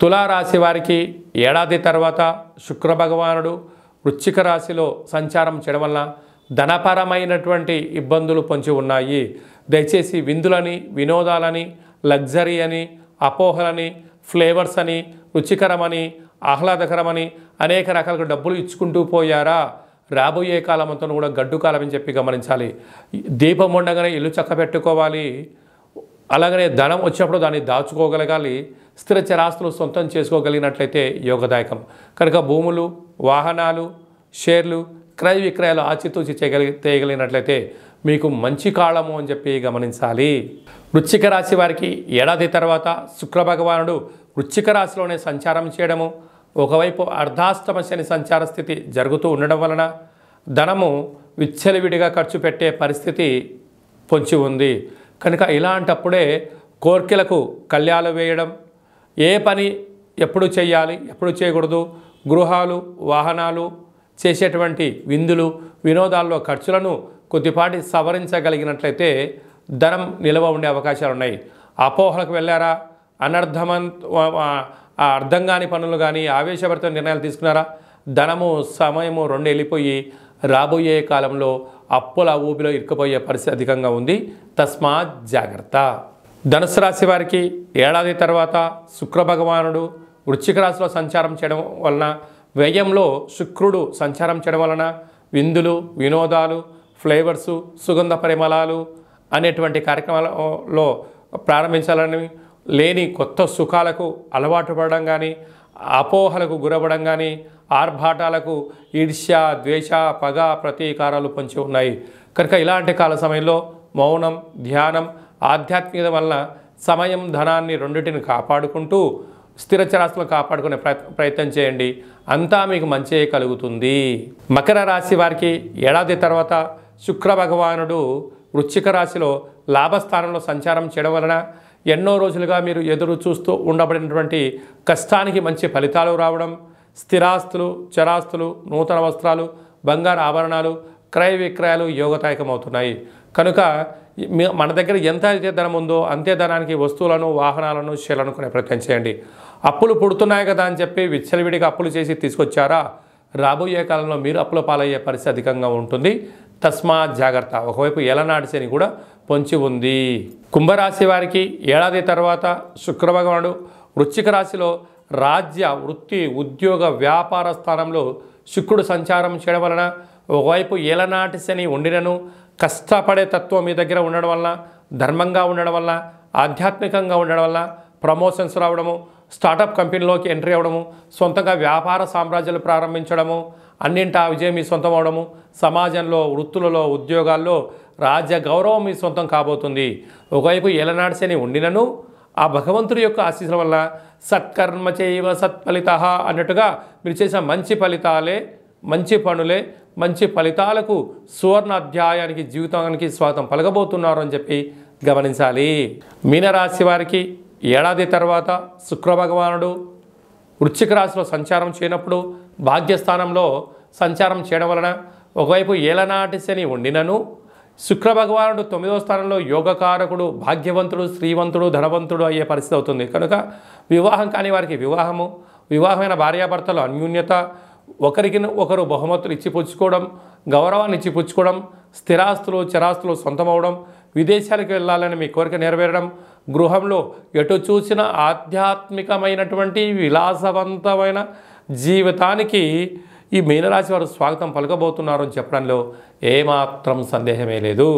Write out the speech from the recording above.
తులారాశి వారికి ఏడాది తర్వాత శుక్ర భగవానుడు వృశ్చిక రాశిలో సంచారం చేయడం వల్ల ధనపరమైనటువంటి ఇబ్బందులు పొంచి ఉన్నాయి. దయచేసి విందులని, వినోదాలని, లగ్జరీ అని, అపోహలని, ఫ్లేవర్స్ అని, రుచికరమని, ఆహ్లాదకరమని అనేక రకాలుగా డబ్బులు ఇచ్చుకుంటూ పోయారా? రాబోయే కాలం అంతా కూడా గడ్డు కాలం అని చెప్పి గమనించాలి. దీపం ఉండగానే ఇల్లు చక్కబెట్టుకోవాలి. అలాగనే ధనం వచ్చినప్పుడు దాన్ని దాచుకోగలగాలి. స్థిర చరాస్తులు సొంతం చేసుకోగలిగినట్లయితే యోగదాయకం. కనుక భూములు, వాహనాలు, షేర్లు, క్రయ విక్రయాలు ఆచితూచి చేయగలిగినట్లయితే మీకు మంచి కాలము అని చెప్పి గమనించాలి. వృశ్చిక రాశి వారికి ఏడాది తర్వాత శుక్ర భగవానుడు వృశ్చిక రాశిలోనే సంచారం చేయడము, ఒకవైపు అర్ధాష్టమ శని సంచార స్థితి జరుగుతూ ఉండడం వలన ధనము విచ్చలవిడిగా ఖర్చు పెట్టే పరిస్థితి పొంచి ఉంది. కనుక ఇలాంటప్పుడే కోర్కెలకు కళ్యాలు వేయడం, ఏ పని ఎప్పుడు చేయాలి, ఎప్పుడు చేయకూడదు, గృహాలు, వాహనాలు, చేసేటువంటి విందులు, వినోదాల్లో ఖర్చులను కొద్దిపాటి సవరించగలిగినట్లయితే ధనం నిల్వ ఉండే అవకాశాలు ఉన్నాయి. అపోహలకు వెళ్ళారా? అర్థం కాని పనులు కానీ ఆవేశభరిత నిర్ణయాలు తీసుకున్నారా? ధనము, సమయము రెండు వెళ్ళిపోయి రాబోయే కాలంలో అప్పుల ఊబిలో ఇరుక్కుపోయే పరిస్థితి అధికంగా ఉంది. తస్మాత్ జాగ్రత్త. ధనుసు రాశి వారికి ఏడాది తర్వాత శుక్ర భగవానుడు వృశ్చిక రాశిలో సంచారం చేయడం వలన, వ్యయంలో శుక్రుడు సంచారం చేయడం వలన విందులు, వినోదాలు, ఫ్లేవర్సు, సుగంధ పరిమళాలు అనేటువంటి కార్యక్రమాలలో ప్రారంభించాలని, లేని కొత్త సుఖాలకు అలవాటు పడడం కానీ, అపోహలకు గురవ్వడం కానీ, ఆర్భాటాలకు ఈర్ష్య, ద్వేష, పగ, ప్రతీకారాలు పొంచి ఉన్నాయి. కనుక ఇలాంటి కాల సమయంలో మౌనం, ధ్యానం, ఆధ్యాత్మికత వలన సమయం, ధనాన్ని రెండింటిని కాపాడుకుంటూ స్థిర చరాస్తులను కాపాడుకునే ప్రయత్నం చేయండి. అంతా మీకు మంచి కలుగుతుంది. మకర రాశి వారికి ఏడాది తర్వాత శుక్ర భగవానుడు వృశ్చిక రాశిలో లాభస్థానంలో సంచారం చేయడం వలన ఎన్నో రోజులుగా మీరు ఎదురు చూస్తూ ఉండబడినటువంటి కష్టానికి మంచి ఫలితాలు రావడం, స్థిరాస్తులు, చరాస్తులు, నూతన వస్త్రాలు, బంగారు ఆభరణాలు, క్రయ విక్రయాలు యోగదాయకమవుతున్నాయి. కనుక మన దగ్గర ఎంత అయితే ధనం ఉందో అంతే ధనానికి వస్తువులను, వాహనాలను, షేర్లను కొనే ప్రయత్నం చేయండి. అప్పులు పుడుతున్నాయి కదా అని చెప్పి విచ్చలవిడిగా అప్పులు చేసి తీసుకొచ్చారా? రాబోయే కాలంలో మీరు అప్పుల పాలయ్యే పరిస్థితి అధికంగా ఉంటుంది. తస్మాత్ జాగ్రత్త. ఒకవైపు ఏలనాటి శని కూడా పొంచి ఉంది. కుంభరాశి వారికి ఏడాది తర్వాత శుక్ర భగవానుడు వృశ్చిక రాశిలో రాజ్య, వృత్తి, ఉద్యోగ, వ్యాపార స్థానంలో శుక్రుడు సంచారం చేయడం వలన ఒకవైపు ఏలనాటి శని ఉండినను కష్టపడే తత్వం మీ దగ్గర ఉండడం వల్ల, ధర్మంగా ఉండడం వల్ల, ఆధ్యాత్మికంగా ఉండడం వల్ల ప్రమోషన్స్ రావడము, స్టార్టప్ కంపెనీలోకి ఎంట్రీ అవ్వడము, సొంతంగా వ్యాపార సామ్రాజ్యాలు ప్రారంభించడము, అన్నింటా విజయం మీ సొంతం అవడము, సమాజంలో, వృత్తులలో, ఉద్యోగాల్లో రాజ్య గౌరవం మీ సొంతం కాబోతుంది. ఒకవైపు ఏలనాటి శని ఉండినను ఆ భగవంతుడి యొక్క ఆశీస్సుల వల్ల సత్కర్మ చైవ సత్ఫలిత అన్నట్టుగా మీరు చేసిన మంచి ఫలితాలే, మంచి పనులే, మంచి ఫలితాలకు సువర్ణ అధ్యాయానికి, జీవితానికి స్వాగతం పలకబోతున్నారు అని చెప్పి గమనించాలి. మీనరాశి వారికి ఏడాది తర్వాత శుక్ర భగవానుడు వృశ్చిక రాశిలో సంచారం చేయనప్పుడు భాగ్యస్థానంలో సంచారం చేయడం వలన ఒకవైపు ఏలనాటి శని ఉండినను శుక్ర భగవానుడు 9వ స్థానంలో యోగకారకుడు, భాగ్యవంతుడు, శ్రీవంతుడు, ధనవంతుడు అయ్యే పరిస్థితి అవుతుంది. కనుక వివాహం కాని వారికి వివాహము, వివాహమైన భార్యాభర్తలు అన్యోన్యత, ఒకరికి ఒకరు బహుమతులు ఇచ్చిపుచ్చుకోవడం, గౌరవాన్ని ఇచ్చిపుచ్చుకోవడం, స్థిరాస్తులు, చరాస్తులు సొంతమవడం, విదేశాలకు వెళ్ళాలని మీ కోరిక నెరవేరడం, గృహంలో ఎటు చూసిన ఆధ్యాత్మికమైనటువంటి విలాసవంతమైన జీవితానికి ఈ మీనరాశి వారు స్వాగతం పలకబోతున్నారు అని చెప్పడంలో ఏమాత్రం సందేహమే లేదు.